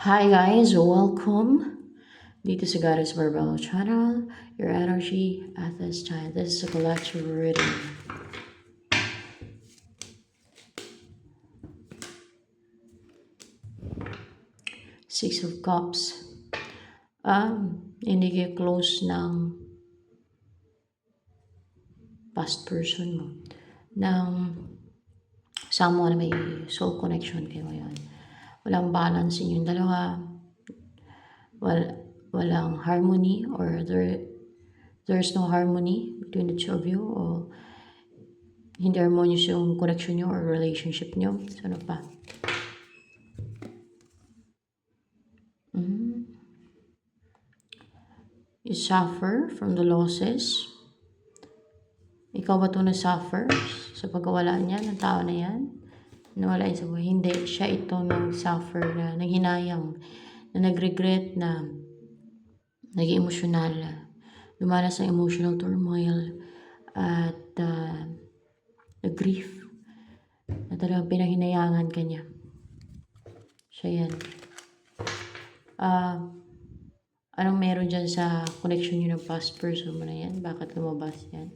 Hi guys, welcome dito sa Goddess Barbell Channel, your energy at this time. This is a collective reading. Six of Cups. Hindi kayo close ng past person mo. Ng someone may soul connection kayo ngayon. Walang balance inyong dalawa. Walang harmony or there's no harmony between the two of you o hindi harmonious yung connection nyo or relationship nyo. So, ano pa? You suffer from the losses. Ikaw ba ito na-suffer sa pagkawala niya ng tao na yan? Nawala yun sa buhay. Hindi. Siya ito nag-suffer na naghinayang, na nag-regret, na naging emosyonal, dumanas ng emotional turmoil at grief na talagang pinahinayangan ka niya. Siya yan. Anong meron dyan sa connection nyo ng past person mo na yan? Bakit lumabas yan?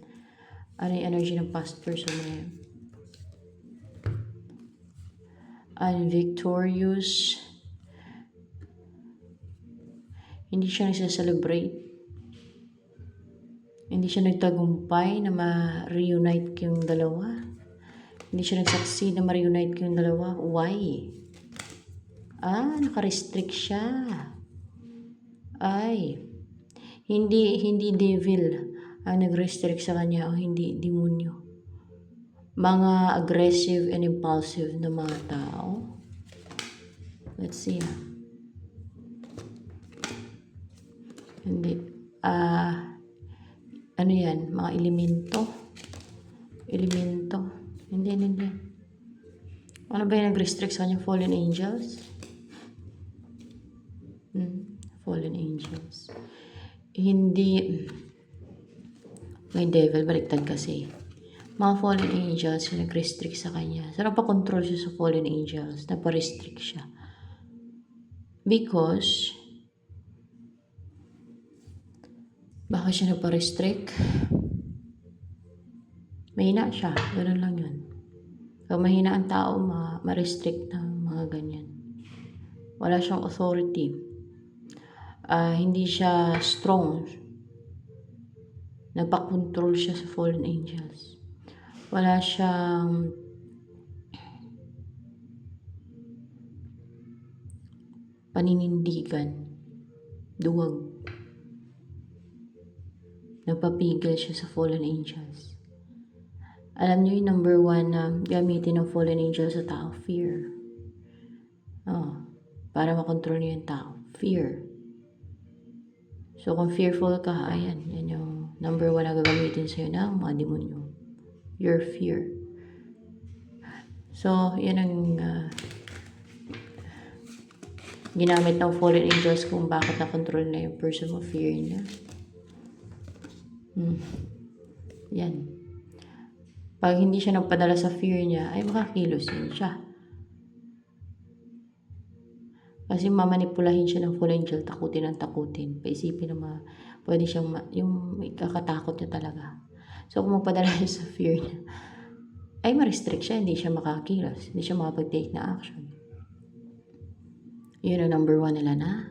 Ano yung energy ng past person mo na yan? Victorious. Hindi siya nagsa-celebrate. Hindi siya nagtagumpay na ma-reunite kayong dalawa. Hindi siya nagsucceed na ma-reunite kayong dalawa. Why? Naka-restrict siya. Hindi devil ang nag-restrict sa kanya o hindi demonyo. Mga aggressive and impulsive na mga tao. Let's see. Hindi. Ano yan? Mga elemento. Hindi. Ano ba yung nag-restrict sa kanya? Fallen angels? Fallen angels. Hindi. May devil. Baliktad kasi. Mga fallen angels yung nag-restrict sa kanya. So, napakontrol siya sa fallen angels. Naparestrict siya. Because, baka siya naparestrict? Mahina siya. Ganun lang yun. Pag mahina ang tao, ma-restrict ng mga ganyan. Wala siyang authority. Hindi siya strong. Napakontrol siya sa fallen angels. Wala siyang paninindigan. Duwag. Napapigil siya sa fallen angels. Alam niyo yung number one na gamitin ng fallen angels sa tao? Fear. Para makontrol niyo yung tao. Fear. So, kung fearful ka, yan yung number one na gagamitin sa'yo ng mga demonyo. Your fear. So, yan ang ginamit ng fallen angels kung bakit na-control na yung person mo, fear niya. Yan. Pag hindi siya nagpadala sa fear niya, ay makakilos din siya. Kasi mamanipulahin siya ng fallen angel, takutin ng takutin. Paisipin na pwede siyang, yung kakatakot niya talaga. So, kung magpadala siya sa fear niya, ay ma-restrict siya, hindi siya makakilos, hindi siya makapag-take na action. Yun ang number one nila na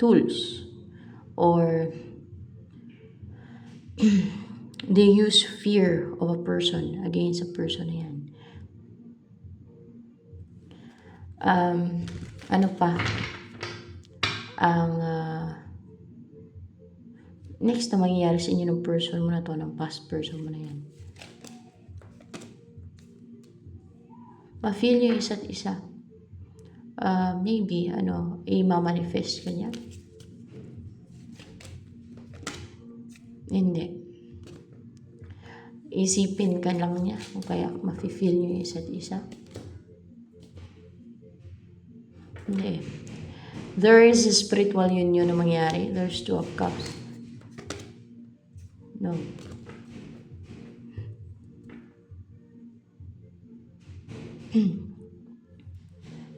tools. Or they use fear of a person against a person na yan. Ano pa? Ang next na mangyayari sa inyo ng person mo na to, ng past person mo na yan. Ma-feel nyo isa't isa. Maybe, i-manifest ka niya. Hindi. Isipin ka lang niya kung kaya ma-feel nyo isa't isa. Hindi. There is a spiritual union na mangyari. There's two of cups. No.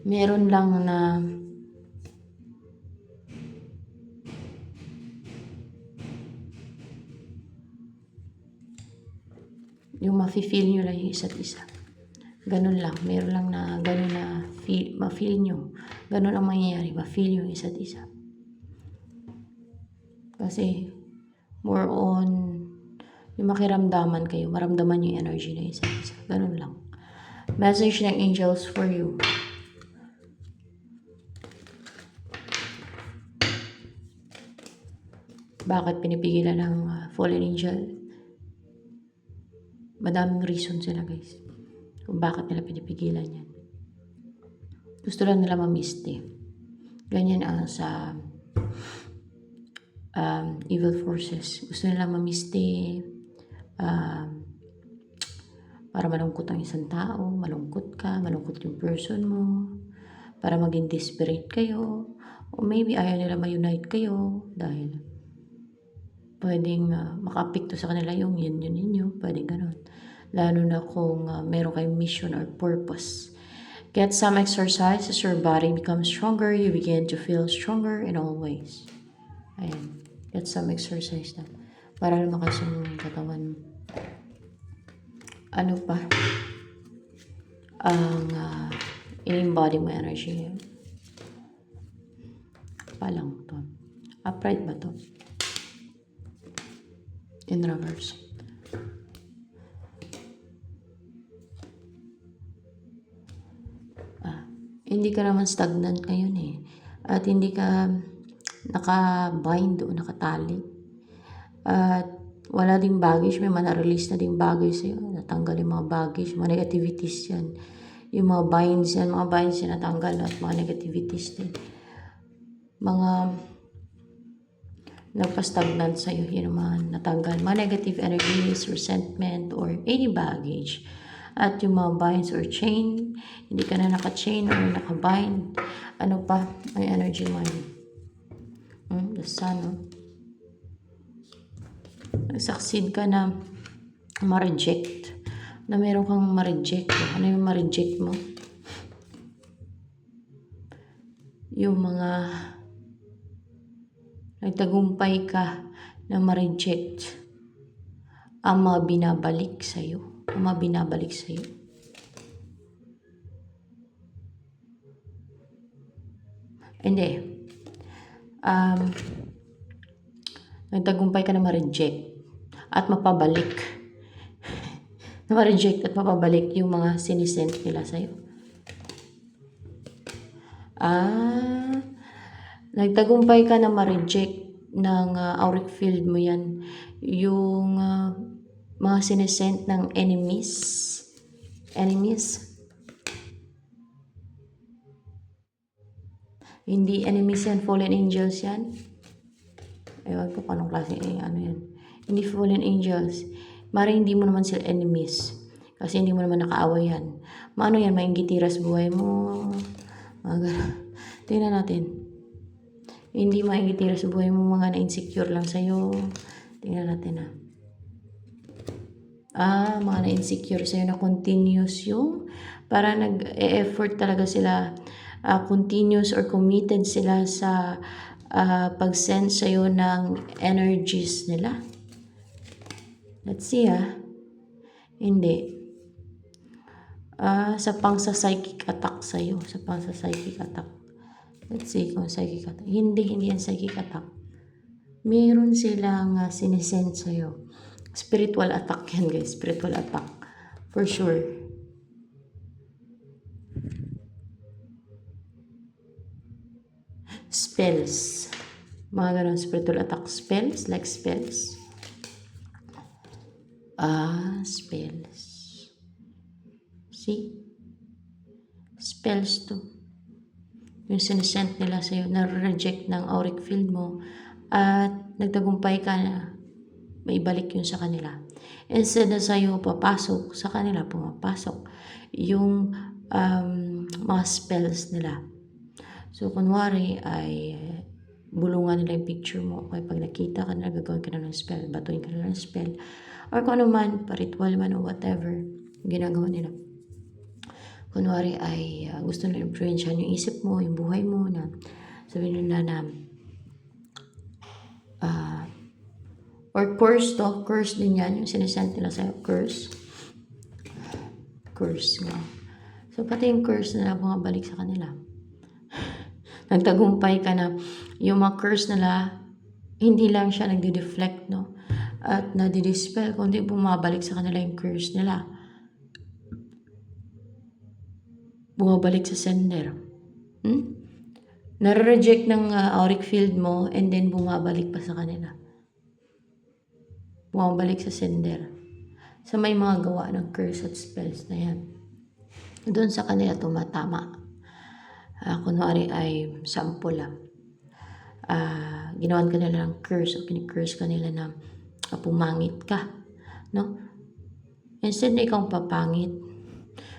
meron lang na yung mafe-feel nyo lang yung isa't isa. Ganun lang. Meron lang na ganun na ma-feel nyo. Ganun ang mangyayari. Ma-feel yung isa't isa. Kasi more on yung makiramdaman kayo. Maramdaman yung energy ng isa't isa. Ganun lang. Message ng angels for you. Bakit pinipigilan ng fallen angel? Madaming reason sila guys. Kung bakit nila pinipigilan yan. Gusto lang nila mamiste. Ganyan ang sa evil forces. Gusto nila mamiste para malungkot ang isang tao. Malungkot ka. Malungkot yung person mo. Para maging desperate kayo. O maybe ayaw nila ma-unite kayo. Dahil pwedeng maka-apekto sa kanila yung yun. Pwedeng ganun. Lalo na kung meron kayong mission or purpose. Get some exercise as your body becomes stronger. You begin to feel stronger in all ways. Ayan. Get some exercise na. Para lumakas yung katawan mo. Ano pa? Ang in-embody mo energy. Palang to. Upright ba to? In reverse. Hindi ka naman stagnant ngayon eh. At hindi ka naka-bind o nakatali. At wala ding baggage. May mana-release na ding baggage sa'yo. Natanggal yung mga baggage. Mga negativities yan. Yung mga binds yan. Mga binds yan natanggal. At mga negativities din. Mga nagpa-stagnant sa'yo. Yun naman natanggal. Mga negative energies, resentment, or any baggage. At yung mga binds or chain, hindi ka na naka-chain or naka-bind. Ano pa? Ang energy mo yun. The sun, no? Nag-succeed ka na ma-reject. Na meron kang ma-reject. Ano yung ma-reject mo? Yung mga nagtagumpay ka na ma-reject ang mga binabalik sa'yo. Ang mga binabalik sa'yo. Hindi. Nagtagumpay ka na ma-reject at mapabalik. Na ma-reject at mapabalik yung mga sinisend nila sa'yo. Nagtagumpay ka na ma-reject ng auric field mo yan. Yung mga sinisend ng enemies. Hindi enemies yan, fallen angels yan. Ewan ko anong klase ano yan. Hindi fallen angels. Mara hindi mo naman sila enemies. Kasi hindi mo naman nakaaway yan. Maano yan, maingitiras buhay mo. Tingnan natin. Hindi maingitiras buhay mo, mga na-insecure lang sa'yo. Tingnan natin mga na-insecure sa'yo na continuous yung para nag-e-effort talaga sila, continuous or committed sila sa pag-send sa'yo ng energies nila. Let's see hindi. Sa pang-psychic attack sa'yo. Sa pang-psychic attack. Let's see kung psychic attack. Hindi yan psychic attack. Meron silang sinisend sa'yo. Spiritual attack yan guys. Spiritual attack. For sure. Spells. Mga ganun spiritual attack. Spells. Like spells. Spells. See? Spells to. Yung sinisend nila sa'yo. Na-reject ng auric field mo. At nagtagumpay ka na maibalik yun sa kanila. Instead na sa'yo papasok, sa kanila pumapasok yung mga spells nila. So, kunwari ay bulungan nila yung picture mo. Okay, pag nakita ka na, gagawin ka na ng spell, batuin ka na ng spell. Or kung ano man, paritual man o whatever, ginagawa nila. kunwari ay gusto na influensyahan yung isip mo, yung buhay mo, na sabihin nila na or curse din yan, yung sinesend nila sa'yo, curse nga. So, pati yung curse na bumabalik sa kanila. Nagtagumpay ka na, yung mga curse nila, hindi lang siya nagdi-deflect, no? At nadi-dispel, kundi bumabalik sa kanila yung curse nila. Bumabalik sa sender. Nare-reject ng auric field mo, and then bumabalik pa sa kanila. Bumabalik sa sender. Sa may mga gawa ng curse at spells na yan. Doon sa kanila tumatama. Kunwari ay sample lang. Ginawan ka nila ng curse o kinikurse ka nila na pumangit ka. No? Instead na ikaw papangit,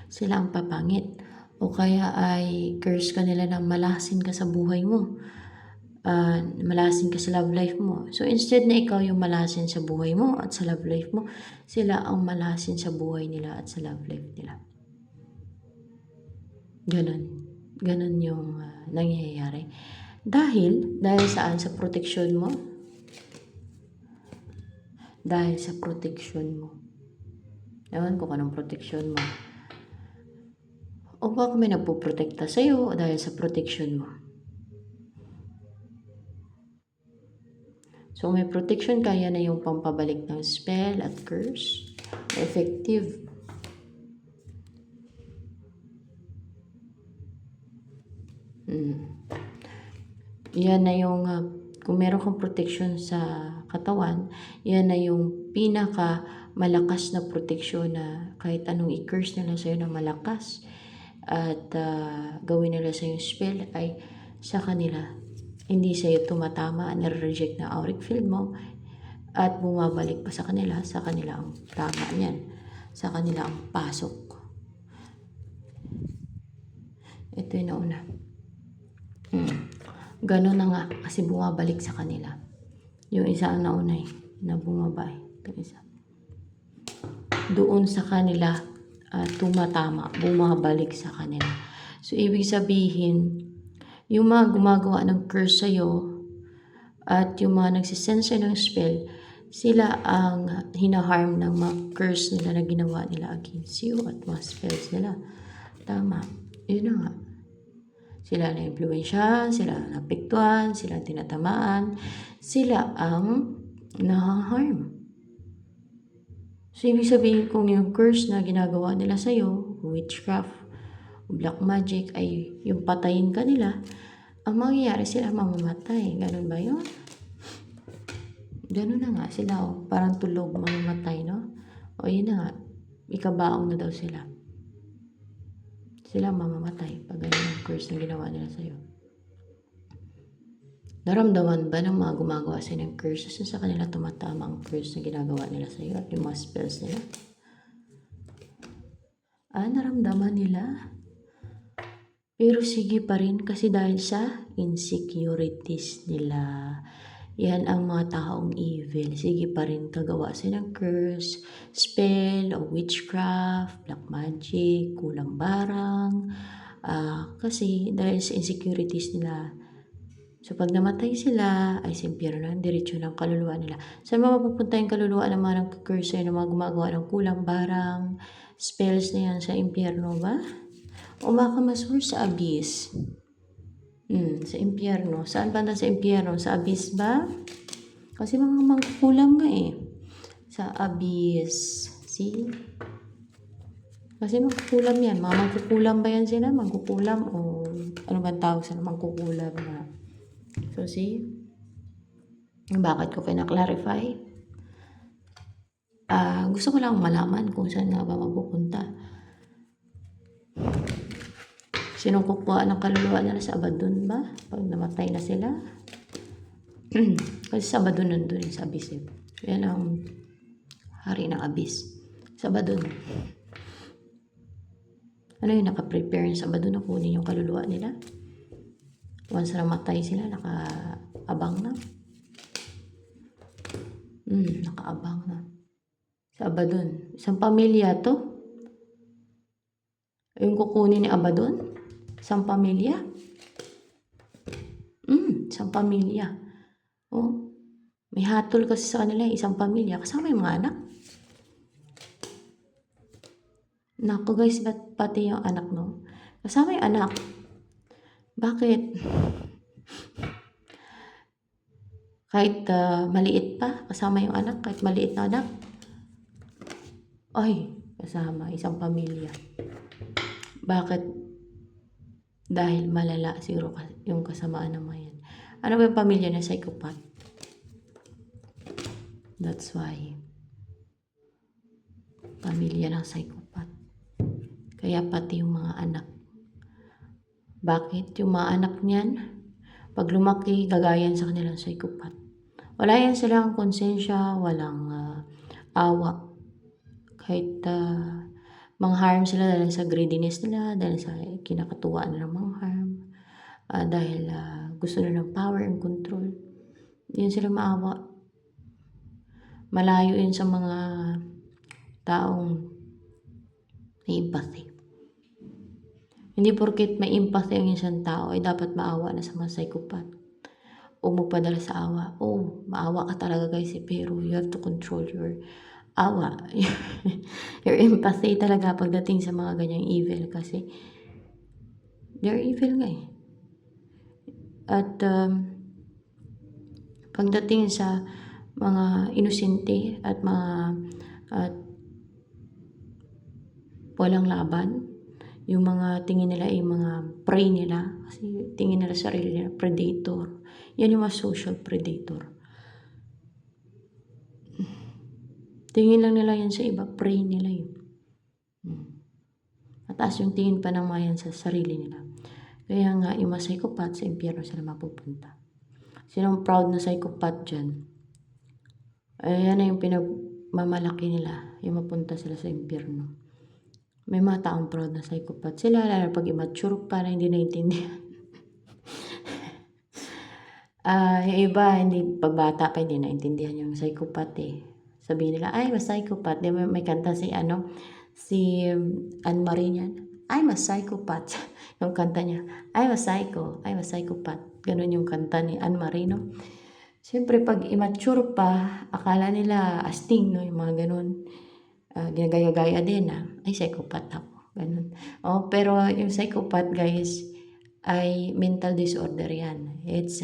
sila ang papangit. O kaya ay curse ka nila na malasin ka sa buhay mo. Malasin ka sa love life mo. So instead na ikaw yung malasin sa buhay mo at sa love life mo, sila ang malasin sa buhay nila at sa love life nila. Ganon yung nangyayari. Dahil saan? Sa protection mo. Dahil sa protection mo. Ewan ko anong protection mo. O baka may nagpuprotekta sa'yo dahil sa protection mo. So, may protection, kaya na yung pampabalik ng spell at curse. Effective. Yan na yung, kung meron kang protection sa katawan, yan na yung pinaka malakas na protection na kahit anong i-curse nila sa'yo na malakas at gawin nila sa'yo spell ay sa kanila. Hindi sa'yo tumatama, nare-reject na auric field mo at bumabalik pa sa kanila ang tama niyan. Sa kanila ang pasok. Ito yung nauna. Ganon na nga kasi bumabalik sa kanila. Yung isa ang nauna na bumabay. Ito isa. Doon sa kanila tumatama, bumabalik sa kanila. So, ibig sabihin, yung mga gumagawa ng curse sa'yo at yung mga nagsisensor ng spell, sila ang hinaharm ng mga curse nila na ginawa nila against you at mga spells nila. Tama. Yun na nga. Sila na influensyahan, sila ang napiktuhan, sila ang tinatamaan, sila ang nahaharm. So, ibig sabihin kung yung curse na ginagawa nila sa'yo, witchcraft, black magic, ay yung patayin ka nila, ang mangyayari sila mamamatay. Ganun ba yun? Ganun na nga sila, parang tulog mamamatay, no? O yun na nga, ikabaong na daw sila. Sila mamamatay pag ganun ang curse na ginawa nila sa'yo. Naramdaman ba ng mga gumagawa sa'yo ng curses na sa kanila tumatama ang curse na ginagawa nila sa'yo at yung mga spells nila? Naramdaman nila. Pero sige pa rin kasi dahil sa insecurities nila. Yan ang mga taong evil. Sige pa rin kagawa sila ng curse, spell, o witchcraft, black magic, kulang barang. Kasi dahil sa insecurities nila. So pag namatay sila, ay sa impyerno na, diretso ng kaluluwa nila. Saan mapupunta yung kaluluwa ng mga nag-curse ng mga gumagawa ng kulang barang, spells na yan sa impyerno ba? O baka ma-source sa abyss. Sa impyerno. Saan banda sa impyerno? Sa abyss ba? Kasi mga mangkukulam nga sa abyss. See? Kasi mangkukulam yan. Mga mangkukulam ba yan sila? Mangkukulam o ano ba tawag sila? Mangkukulam na. So see? Bakit ko kina-clarify? Gusto ko lang malaman kung saan nga ba mapupunta. Sinong kukuha ng kaluluwa nila sa Abaddon ba? Pag namatay na sila? Kasi sa Abaddon nandun sa abyss. Yan ang hari ng abyss. Sa Abaddon. Ano yung nakaprepare sa Abaddon na kunin yung kaluluwa nila? Once na namatay sila, nakaabang na. Nakaabang na. Sa Abaddon. Isang pamilya to. Yung kukunin ni Abaddon? Isang pamilya? Isang pamilya. Oh, may hatol kasi sa kanila, isang pamilya. Kasama yung mga anak. Naku guys, ba't pati yung anak, no? Kasama yung anak. Bakit? Kahit maliit pa, kasama yung anak, kahit maliit na anak. Ay, kasama, isang pamilya. Bakit? Dahil malala siguro yung kasamaan ng mga yan. Ano ba yung pamilya na psychopath? That's why. Pamilya ng psychopath. Kaya pati yung mga anak. Bakit? Yung mga anak niyan, pag lumaki, gagayan sa kanilang psychopath. Wala yan silang konsensya, walang awa. Kahit mang-harm sila dahil sa greediness nila, dahil sa kinakatuwa nilang mang-harm, dahil gusto nila ng power and control. Hindi yan sila maawa. Malayo yun sa mga taong may empathy. Hindi porket may empathy ang isang tao ay dapat maawa na sa mga psychopath o magpadala sa awa. Oh, maawa ka talaga guys, pero you have to control your awa. Your empathy talaga pagdating sa mga ganyang evil kasi they're evil nga eh. At pagdating sa mga inosente at mga walang laban, yung mga tingin nila ay mga prey nila, kasi tingin nila sarili nila predator. Yan yung mga social predator. Tingin lang nila yan sa iba, prey nila yun. Mataas yung tingin pa ng mga yan sa sarili nila. Kaya nga, yung mga psychopath sa impyerno sila mapupunta. Sinong proud na psychopath dyan? Ayan na yung pinagmamalaki nila, yung mapunta sila sa impyerno. May mga taong proud na psychopath sila, lalo pag immature pa na hindi naintindihan. Yung iba, hindi pagbata pa, hindi naintindihan yung psychopath eh. Sabihin nila, ay, mas psychopath. Di may kanta si Anne-Marie niyan. I'm a psychopath. Yung kanta niya, I'm a psychopath. Ganun yung kanta ni Anne-Marie, no? Siyempre, pag immature pa, akala nila asting, no? Yung mga ganun. Ginagaya-gaya din ay psychopath ako. Ganun. Oh, pero yung psychopath, guys, ay mental disorder yan. It's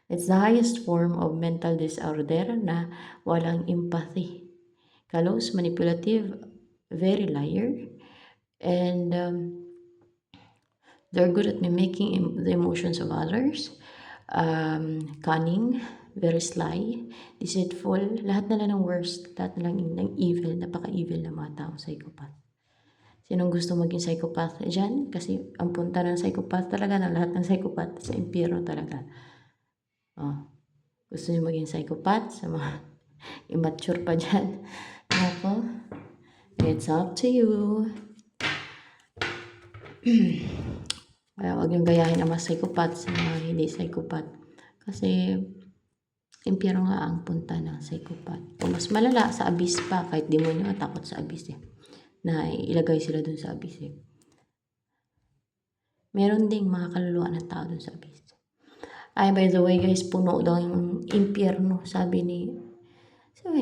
the highest form of mental disorder na walang empathy. Callous, manipulative, very liar, and they're good at mimicking the emotions of others. Cunning, very sly, deceitful, lahat na lang ng worst, lahat na lang ng evil, napaka-evil na mga tao, psychopath. Sinong gusto maging psychopath dyan? Kasi ang punta ng psychopath talaga, ng lahat ng psychopath sa impyerno talaga. Gusto nyo maging psychopath sa mga immature pa dyan? Ako, it's up to you. Kaya huwag yung gayahin ang mga psychopath sa mga hindi psychopath. Kasi impyerno nga ang punta ng psychopath. O mas malala sa abyss pa, kahit demonyo takot sa abyss eh. Na ilagay sila dun sa abyss eh. Meron ding mga kaluluwa na tao dun sa abyss. Ay, by the way guys, puno daw yung impyerno, sabi ni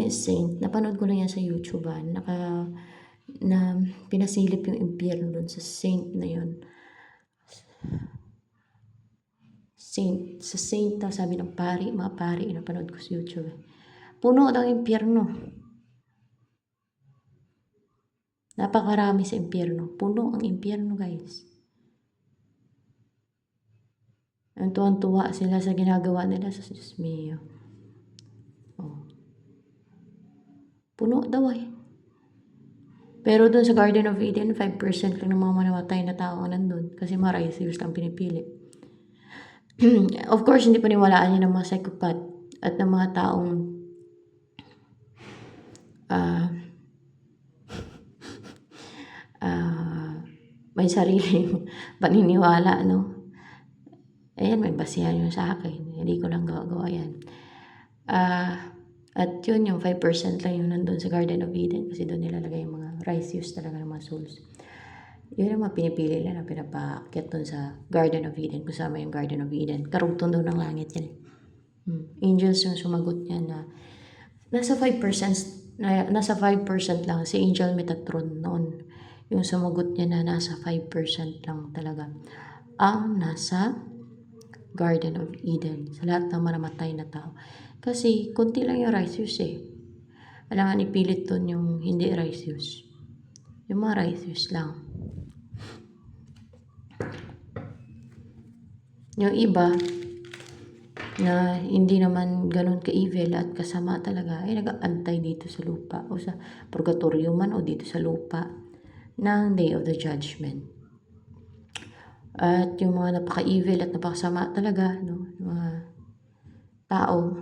Saint. Napanood ko lang yan sa YouTube na pinasilip yung impyerno dun sa Saint na yun. Saint daw, sabi ng mga pari, napanood ko sa YouTube. Puno daw impyerno. Napakarami sa impyerno. Puno ang impyerno, guys. Ang tuwang-tuwa sila sa ginagawa nila sa Diyos mio. Puno daw eh. Pero dun sa Garden of Eden, 5% lang ng mga manamatay na tao nandun. Kasi mga righteous lang pinipili. Of course, hindi paniwalaan niya ng mga psychopath at ng mga taong may sariling paniniwala, no? Ayan, may basihan yun sa akin. Hindi ko lang gawa yan. At yun, yung 5% lang yung nandun sa Garden of Eden kasi doon nilalagay yung mga righteous talaga ng mga souls. Yun ang mga pinipili nila na pinapaakyat doon sa Garden of Eden, kasama yung Garden of Eden. Karugtong doon ng langit yan. Angels yung sumagot niya na nasa 5%, nasa 5% lang si Angel Metatron noon. Yung sumagot niya na nasa 5% lang talaga ang nasa Garden of Eden sa lahat ng manamatay na tao. Kasi konti lang yung righteous eh. Kailangan ipilit doon yung hindi righteous. Yung mga righteous lang. Yung iba na hindi naman ganun ka-evil at kasama talaga ay nag-aantay dito sa lupa o sa purgatorio man o dito sa lupa ng Day of the Judgment. At yung mga napaka-evil at napakasama talaga, no, yung mga tao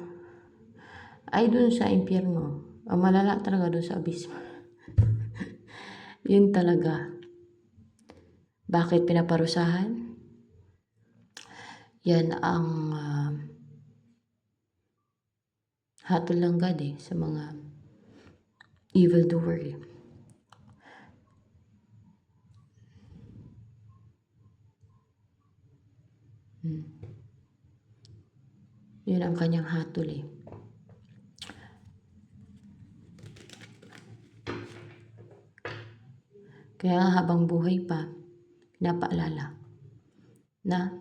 ay dun sa impyerno. Ang malala talaga dun sa abismo. Yun talaga. Bakit pinaparusahan? Yan ang hatol ng God eh, sa mga evildoer eh. Yun ang kanyang hatol eh. Kaya habang buhay pa, pinapaalala na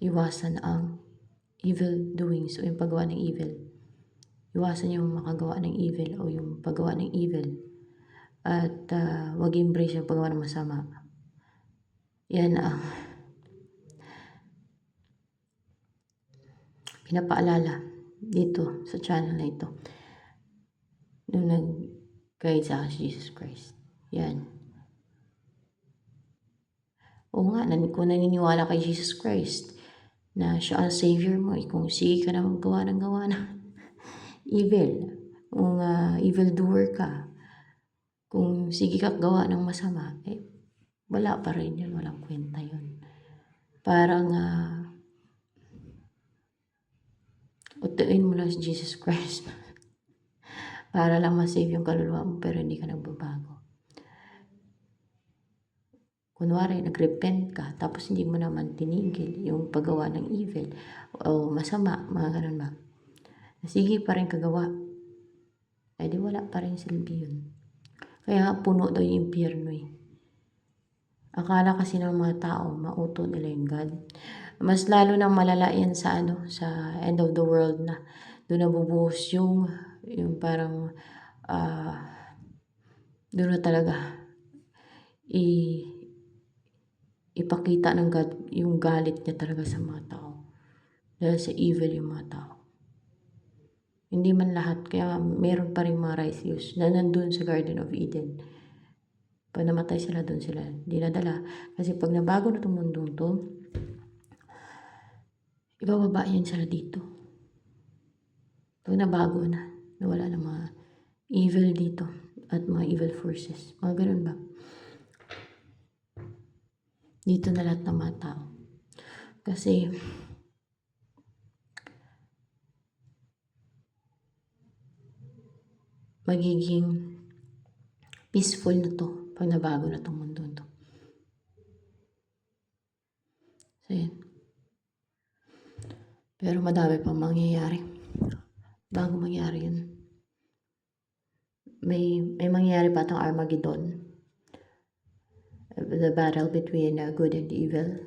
iwasan ang evil doings o yung paggawa ng evil. Iwasan yung makagawa ng evil o yung paggawa ng evil. At wag embrace yung paggawa ng masama. Yan ang pinapaalala dito sa channel na ito. Nung nag-guide sa akin si Jesus Christ. Yan. Oo nga, kung naniniwala kay Jesus Christ na siya ang Savior mo, kung sige ka na gawa ng evil, kung evildoer ka, kung sige ka gawa ng masama, eh, wala pa rin yun, walang kwenta yun. Parang utuin mo lang si Jesus Christ para lang ma-save yung kaluluwa mo pero hindi ka nagbabago. Kunwari, nag-repent ka, tapos hindi mo naman tinigil yung paggawa ng evil o masama, mga ganun ba? Sige pa rin kagawa, eh di wala pa rin silbi yun. Kaya puno daw yung impyerno eh. Akala kasi ng mga tao, mauto nila yung God. Mas lalo nang malala yan sa sa end of the world na doon nabubuhos yung parang doon na talaga ipakita ng God yung galit niya talaga sa mga tao. Dahil sa evil yung mga tao. Hindi man lahat, kaya meron pa rin mga righteous na nandun sa Garden of Eden. Pag namatay sila, doon sila dinadala. Kasi pag nabago na itong mundong to, ibababa yan sila dito. Pag nabago na, nawala ng mga evil dito at mga evil forces. Mga ganun ba? Dito na lahat ng mga tao. Kasi magiging peaceful na to pag nabago na itong mundo to. So, yan. Pero madami pang mangyayari. Bago mangyari yun. May mangyayari pa itong Armageddon. The battle between good and evil.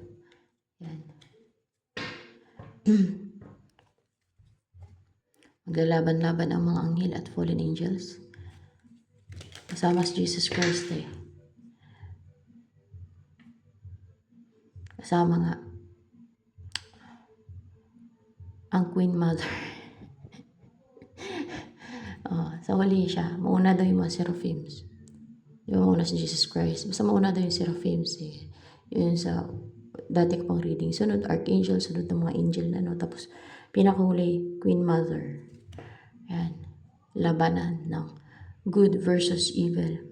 Yan. Maglalaban-laban ang mga anghel at fallen angels. Kasama si Jesus Christ eh. Kasama nga ang Queen Mother. Sa huli siya, mauna daw yung mga seraphims. Yung mauna si Jesus Christ. Basta mauna daw yung seraphims eh. Yun sa dati ko pang reading. Sunod archangel, sunod ng mga angel na tapos pinakahuli, Queen Mother. Yan. Labanan ng good versus evil.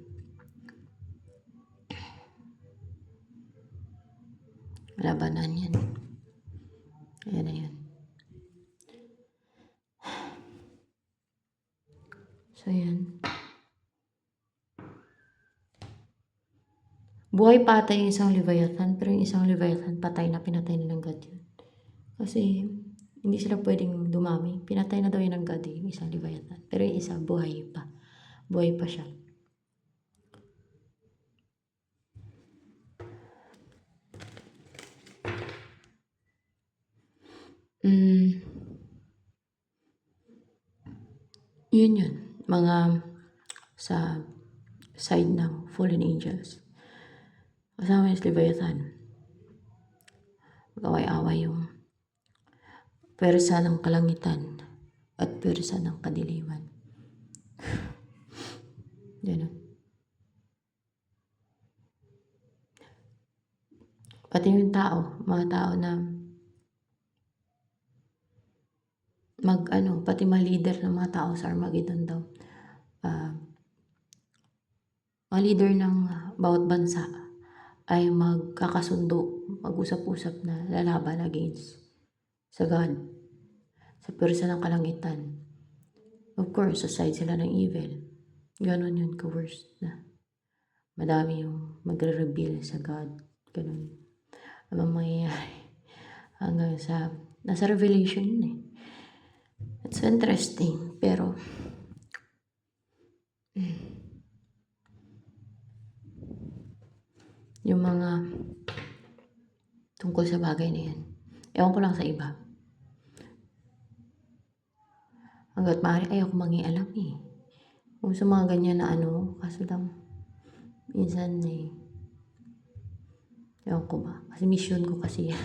Labanan yan. Yan na yan. So, yan. Buhay pa ata yung isang Leviathan, pero yung isang Leviathan patay na, pinatay nilang God yun. Kasi, hindi sila pwedeng dumami. Pinatay na daw yun ng God yung isang Leviathan. Pero yung isa, buhay pa. Buhay pa siya. Yun. Mga sa side ng fallen angels. Kasama yung Leviathan. Mag-away-away yung pwersa ng kalangitan at pwersa ng kadiliman. Ganun. Pati yung mga tao na pati mga leader ng mga tao sa Armageddon daw. Mga leader ng bawat bansa ay magkakasundo, mag-usap-usap na lalaban against sa God, sa pwersa ng kalangitan. Of course, sa side sila ng evil. Ganon yun, ka-worst na. Madami yung magre-reveal sa God. Ganon. Ang mangyayari. Hanggang sa, nasa Revelation yun eh. It's interesting, pero yung mga tungkol sa bagay na yan, ewan ko lang sa iba. Hanggat maaari, ayoko mangialam eh. Kung sa mga ganyan na kaso lang, minsan eh, ewan ko ba, kasi mission ko kasi yan.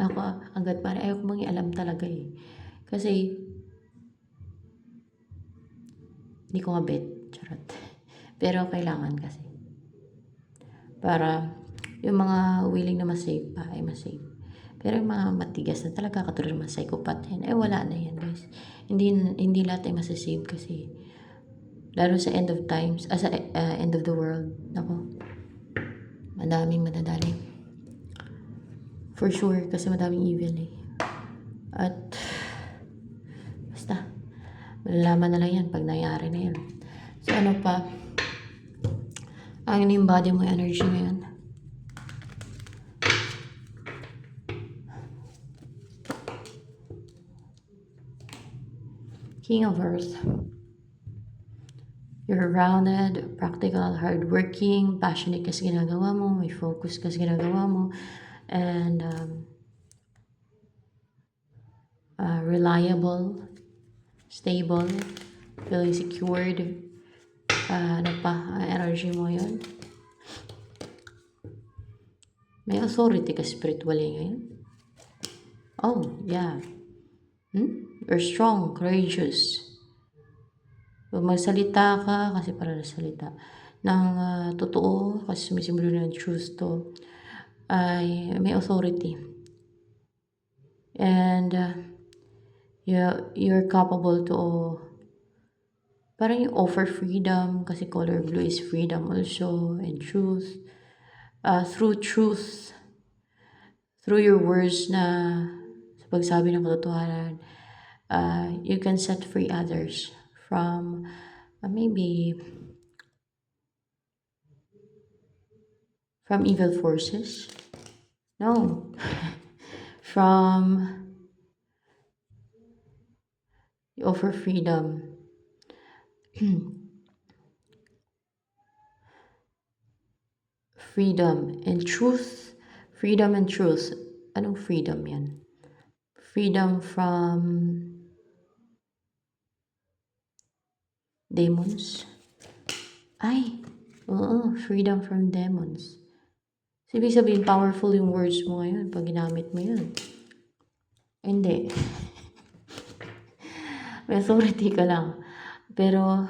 Ako, hanggat maaari, ayoko mangialam talaga eh. Kasi, hindi ko nga bet, charot. Pero kailangan kasi. Para yung mga willing na masave pa ay masave. Pero yung mga matigas na talaga katulad ng mga psychopath yan, wala na yan guys. Hindi lahat ay masasave kasi lalo sa end of times, sa end of the world, nako, madaming madadali. For sure, kasi madaming evil eh. At basta, malalaman na lang yan pag nangyari na yan. So ano pa, ang yung body mo energy ngayon. King of Earth. You're rounded, practical, hardworking, passionate ka sa ginagawa mo, may focus ka sa ginagawa mo, and reliable, stable, feeling secured. Energy mo yun. May authority ka spiritually ngayon. Oh, yeah. You're strong, courageous. Pag magsalita ka, kasi para nasalita, ng totoo, kasi sumisimbolo ng truth to, ay may authority. And you're capable to, parang you offer freedom, kasi color blue is freedom also, and truth. Through truth, through your words na sa pagsabi ng katotohanan, you can set free others from maybe from evil forces. No. You offer freedom. Freedom and truth. Freedom and truth. Anong freedom yan? Freedom from demons. Freedom from demons. So, ibig sabihin, powerful yung words mo ngayon pag ginamit mo yun. Hindi. May authority ka lang. Pero,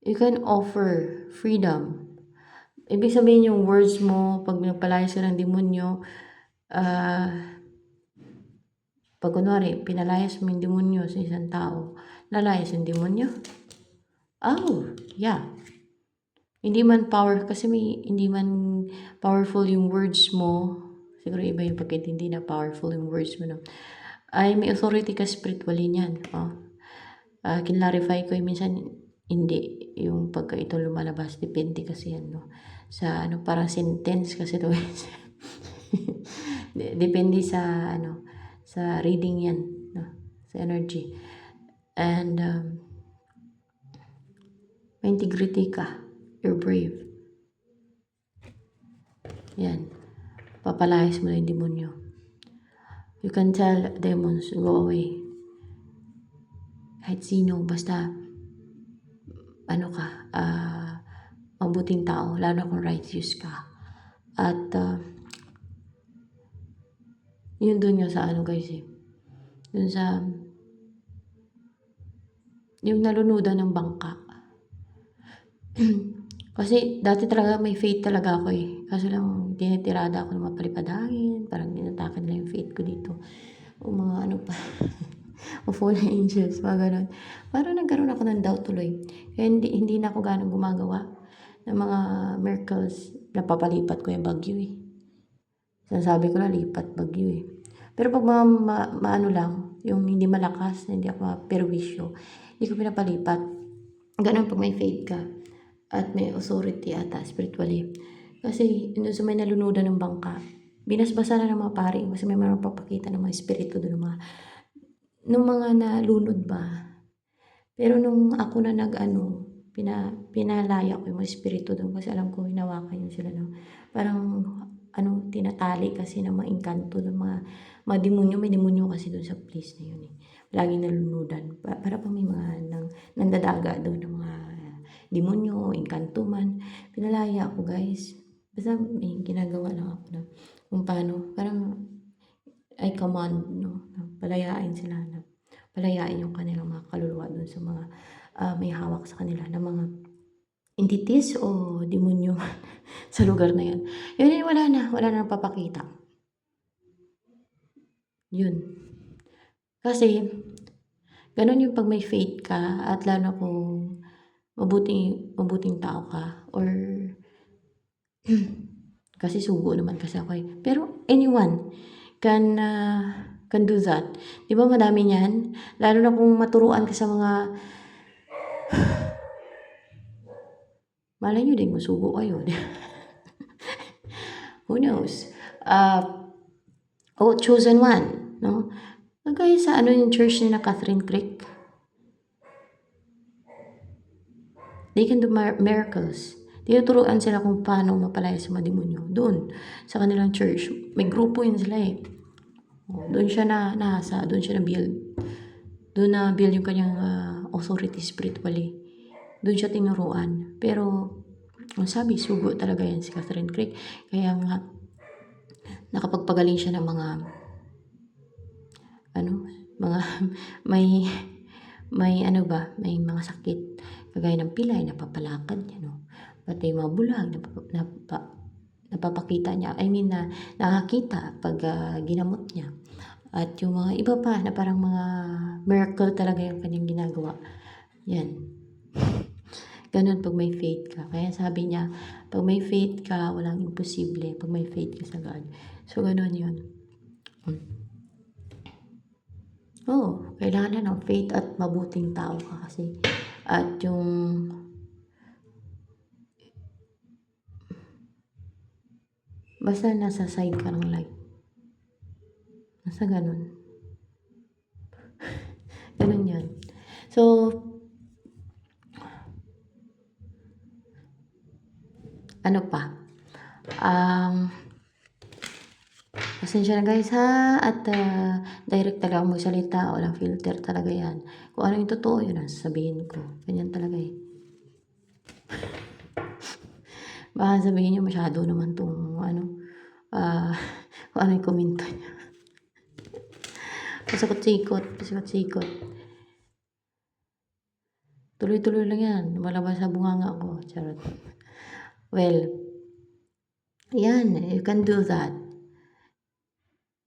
you can offer freedom. Ibig sabihin yung words mo, pag nagpalayas ka ng demonyo, pag kunwari, pinalayas mo yung demonyo sa isang tao, lalayas yung demonyo? Oh, yeah. Hindi man hindi man powerful yung words mo, siguro iba yung pagkaintindi na powerful yung words mo, no? Ay may authority ka spiritually niyan. kinlarify ko minsan hindi yung pagka ito lumalabas, depende kasi yan, no? Sa ano, parang sentence kasi to. Depende sa ano, sa reading yan, no? Sa energy. And may integrity ka, you're brave. Yan, papalayas mo na yung demonyo. You can tell demons to go away. Kahit sino, basta ano ka, mabuting tao, lalo kung righteous ka. At yun dun nga sa ano guys dun sa yung nalunudan ng bangka. Kasi dati talaga may faith talaga ako kaso lang tinitirada ako ng mapalipad-hangin, parang tinatake nila yung faith ko dito, o mga ano pa o fallen angels, mga ganun. Parang nagkaroon ako ng doubt tuloy, kaya hindi na ako ganun gumagawa ng mga miracles. Napapalipat ko yung bagyo sinasabi ko na lipat bagyo pero pag mga maano lang, yung hindi malakas, hindi ako maperwisyo, hindi ko pinapalipat. Ganun pag may faith ka at may authority ata spiritually. Kasi doon sa may nalunudan ng bangka, binasbasa na ng mga pari kasi may mga papakita ng mga espiritu doon, nung mga nalunod ba. Pero nung ako na pinalaya ko yung mga espiritu doon kasi alam ko hinawakan yun sila parang tinatali kasi ng mga engkanto ng mga demonyo. May demonyo kasi doon sa place na yun laging nalunudan. Para pa may mga nandadaga doon ng mga demonyo, engkanto man. Pinalaya ako guys. Basta may ginagawa lang ako na kung paano. Parang I command, palayain sila palayain yung kanilang mga kaluluwa doon sa mga may hawak sa kanila na mga entities o demonyo sa lugar na yun. Yun wala na papakita. Yun. Kasi, ganun yung pag may faith ka at lalo kung mabuting tao ka or kasi sugo naman kasi ako Pero anyone can do that. Di ba madami niyan? Lalo na kung maturuan ka sa mga malay nyo din masugo kayo. Who knows? Chosen one, no? Kagaya sa yung church ni na Catherine Creek. They can do miracles. Tinuturuan sila kung paano mapalaya sa mga demonyo. Doon, sa kanilang church. May grupo yun sila Doon siya nasa, doon siya na-build. Doon na-build yung kanyang authority spiritually. Doon siya tinuruan. Pero, ang sabi, sugo talaga yan si Catherine Creek. Kaya nga, nakapagpagaling siya ng mga may mga sakit kagaya ng pilay, napapalakad niya, pati mga bulag, napapakita niya, nakakita pag ginamot niya. At yung mga iba pa na parang mga miracle talaga yung kanyang ginagawa. Yan. Ganun pag may faith ka. Kaya sabi niya, pag may faith ka, walang imposible. Pag may faith ka sa God. So, ganun yun. Kailangan na ng faith at mabuting tao ka kasi. At yung basta nasa side ka ng life. Nasa ganun. Ganun yun. So, ano pa? Pasensya na guys at direct talaga ako magsalita, walang filter talaga yan. Kung ano yung totoo, yun ang sabihin ko. Ganyan talaga Baka sabihin nyo masyado naman tong kung ano yung komento niya. Pasikot-sikot. Tuloy-tuloy lang yan. Malabas sa bunganga ko. Charot. Well, yan. You can do that.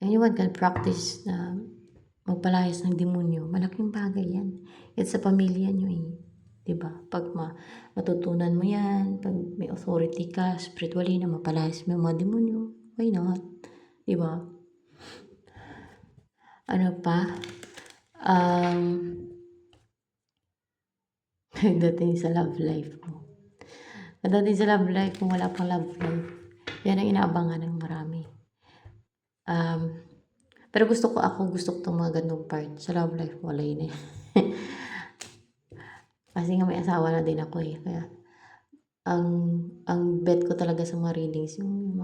Anyone can practice na magpalayas ng demonyo. Malaking bagay yan. It's sa pamilya nyo Diba? Pag matutunan mo yan, pag may authority ka, spiritually na mapalayas mo yung mga demonyo, why not? Diba? Ano pa? pagdating sa love life mo. Pagdating sa love life, kung wala pang love life, yan ang inaabangan ng marami. Pero gusto ko itong mga ganong part. Sa love life, wala yun eh. Kasi nga may asawa na din ako eh. Kaya, ang bet ko talaga sa mga readings, yung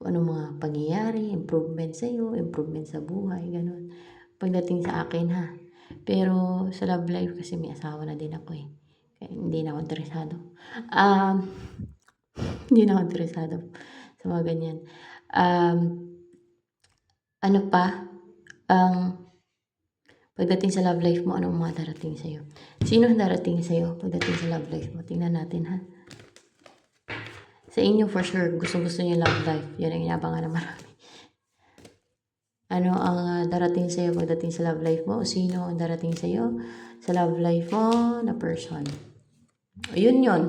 mga pangyayari, improvement sa iyo, improvement sa buhay, ganun. Pagdating sa akin ha. Pero sa love life kasi may asawa na din ako eh. Kaya hindi na ako interesado. Hindi na ako interesado sa mga ganyan. Ano pa? Pagdating sa love life mo, anong mga darating sa'yo? Sino darating sa'yo pagdating sa love life mo? Tingnan natin ha. Sa inyo for sure, gusto niyo love life. Yan ang inabangan ng marami. Ano ang darating sa'yo pagdating sa love life mo? O sino ang darating sa'yo sa love life mo na person? Ayun yun.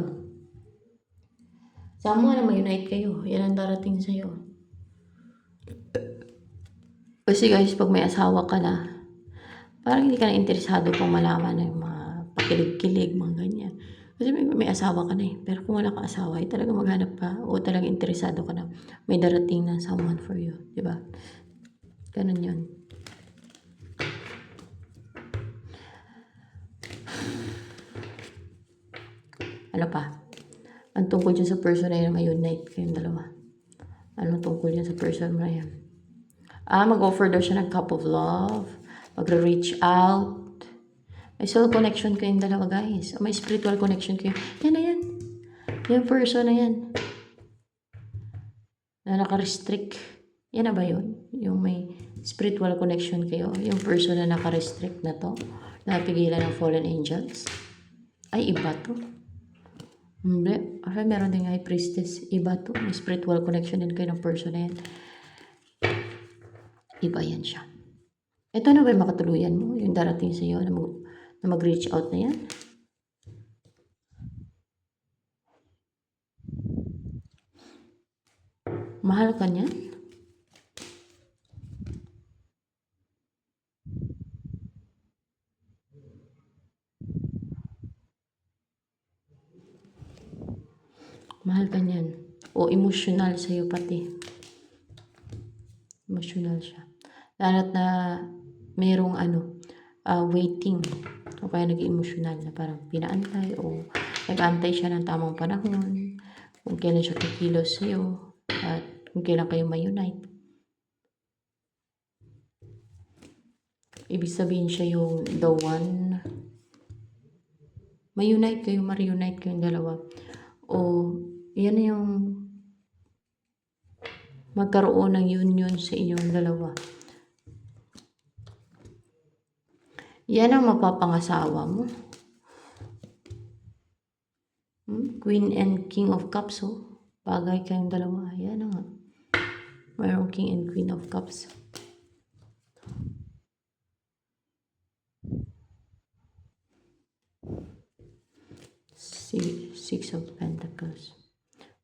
Sama na ma-unite kayo. Yan ang darating sa'yo. Kasi guys, pag may asawa ka na, parang hindi ka na interesado pang malaman ng mga pakilig-kilig, mga ganyan. Kasi may asawa ka na eh. Pero kung wala ka asawa, eh, talaga maghanap ka o talaga interesado ka na may darating na someone for you. Diba? Ganun yun. Ano pa? Ang tungkol dyan sa person na yan, ma-unite kayong dalawa. Ano tungkol dyan sa person na yan? Mag-offer daw siya ng cup of love. Mag-reach out. May soul connection kayong dalawa, guys. May spiritual connection kayo. Yan na yan. Yung person na yan. Na naka-restrict. Yan na ba yun? Yung may spiritual connection kayo. Yung person na naka-restrict na to. Napigilan ng fallen angels. Ay, iba to. Hindi. Kasi meron din high priestess. Iba to. May spiritual connection din kayo ng person na yan. Iba yan siya. Ito na ba yung makatuluyan mo? Yung darating sa iyo na mag-reach out na yan? Mahal ka niyan? Mahal ka niyan. O emotional sa'yo pati. Emotional siya. Lalo't na merong waiting. O kaya nag-emotional na parang pinaantay o nag-antay siya ng tamang panahon. Kung kailan siya kikilos sa'yo. At kung kailan kayo ma-unite. Ibig sabihin siya yung the one. Ma-unite kayo, ma-reunite kayong dalawa. O yan na yung magkaroon ng union sa inyong dalawa. Yan ang mapapangasawa mo. Queen and King of Cups, oh. Bagay kayong dalawa. Yan na nga. Mayroong King and Queen of Cups. Six of Pentacles.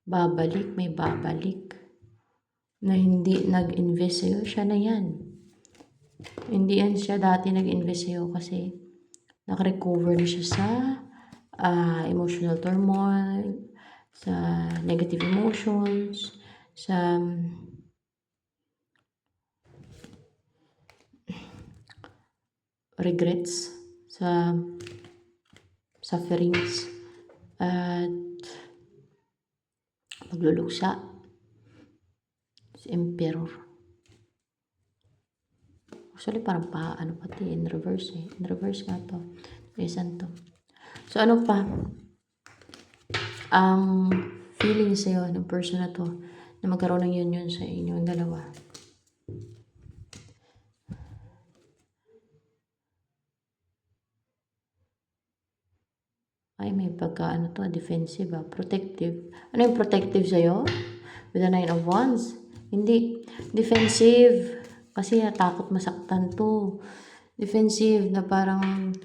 Babalik, may babalik. Na hindi nag-invest sa'yo, siya na yan. Hindi yan siya dati nag-invest sa'yo kasi nakarecover na siya sa emotional turmoil, sa negative emotions, sa regrets, sa sufferings, at pagluluksa. Emperor. Actually, parang pati in reverse eh. In reverse nga to. Reason to. So, ano pa? Ang feeling sa'yo ng person na to na magkaroon ng union sa inyong dalawa. Ay, may defensive protective. Ano yung protective sa'yo? With the 9 of Wands. Hindi. Defensive. Kasi takot masaktan to. Defensive na parang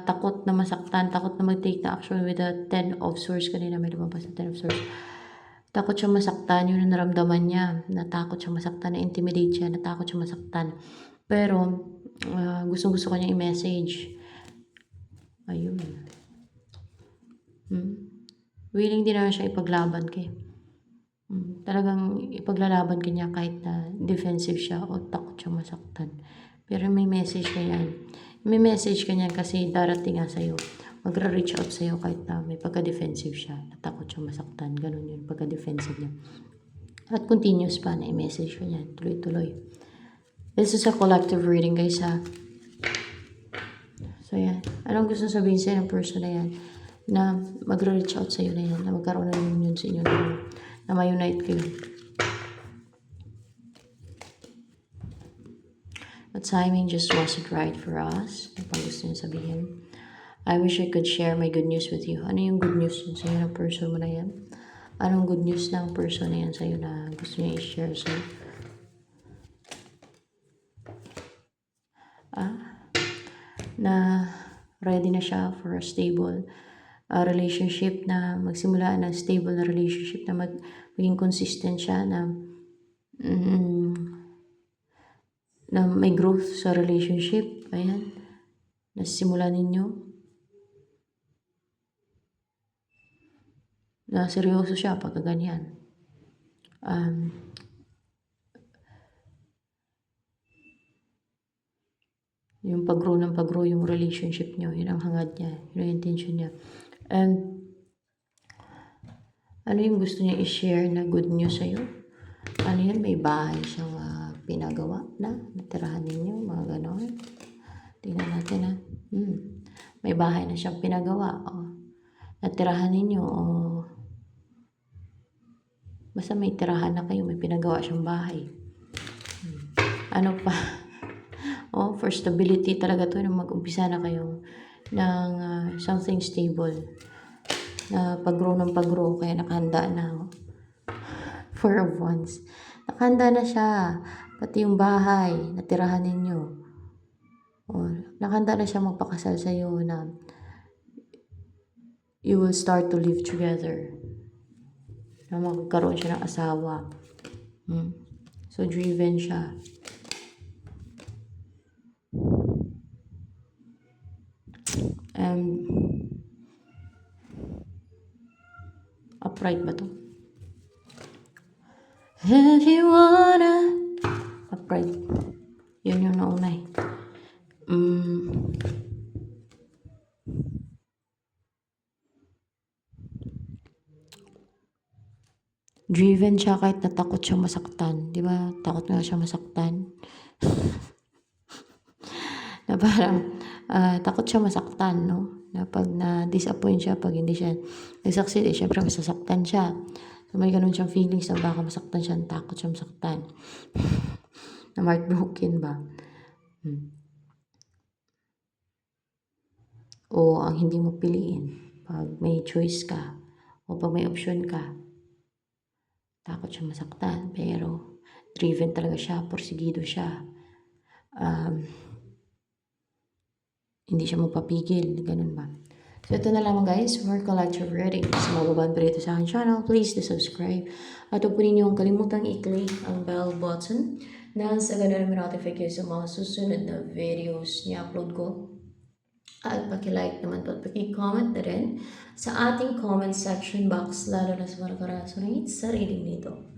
takot na masaktan. Takot na mag-take na action with the 10 of Swords. Kanina may lumabas na 10 of Swords. Takot siya masaktan. Yun ang naramdaman niya. Natakot siya masaktan. Na-intimidate siya. Natakot siya masaktan. Pero gustong-gusto ko niya i-message Ayun. Willing din naman siya ipaglaban kay. Talagang ipaglalaban ka niya kahit na defensive siya o takot siya masaktan. Pero may message ka yan. May message ka niyan kasi darating nga sa'yo. Magra-reach out sa'yo kahit na may pagka-defensive siya. Natakot siya masaktan. Ganun yun, pagka-defensive niya. At continuous pa na i-message ka niyan. Tuloy-tuloy. This is a collective reading, guys, ha. So, yan. Anong gusto sabihin sa'yo ng person na yan? Na magra-reach out sa'yo na yan. Na magkaroon na union sa inyo na ma-unite kayo. The timing just wasn't right for us. Ano pang gusto niya sabihin? I wish I could share my good news with you. Ano yung good news yun sa'yo ng person mo na yan? Anong good news ng person na yan sa'yo na gusto niya i-share sa'yo? Na ready na siya for a stable relationship, na magsimula na stable na relationship, na maging consistent siya, na may growth sa relationship. Ayan. Nasimula ninyo. Na seryoso siya pagka ganyan. Yung pag-grow ng pag-grow yung relationship niyo. Yun ang hangad niya. Yun ang intention niya. And ano yung gusto niya i-share na good news sa'yo? Ano yan? May bahay siyang pinagawa na natirahan ninyo. Mga ganon. Tingnan natin, ha. May bahay na siyang pinagawa. Natirahan ninyo. Basta may tirahan na kayo. May pinagawa siyang bahay. Ano pa? For stability talaga to, na mag-umpisa na kayo ng something stable, na pag-grow ng pag-grow, kaya nakahanda na. Four of Wands. Nakahanda na siya. Pati yung bahay, natirahan ninyo. Nakahanda na siya magpakasal sa'yo, na you will start to live together. Na magkaroon siya ng asawa. So, driven siya. Upright ba to? If you wanna upright. Yun yung nauna eh. Driven siya kahit natakot siya masaktan. Di ba? Takot nga siya masaktan. Na parang takot siya masaktan, no? Na pag na-disappoint siya, pag hindi siya nag-succeed, syempre masasaktan siya. So may ganun siyang feelings na baka masaktan siya, takot siya masaktan. Na heartbroken ba? O ang hindi mo piliin, pag may choice ka, o pag may option ka, takot siya masaktan, pero driven talaga siya, porsigido siya. Hindi siya magpapigil, ganun ba? So, ito na lamang guys, for collective reading. Sa mababaan pa rito sa aking channel, please subscribe. At huwag po ninyong kalimutang i-click ang bell button na sa ganun ma-notify kayo sa mga susunod na videos niya upload ko. At paki-like naman po at paki-comment na rin sa ating comment section box, lalo na sa mga nakaresonate sa reading nito.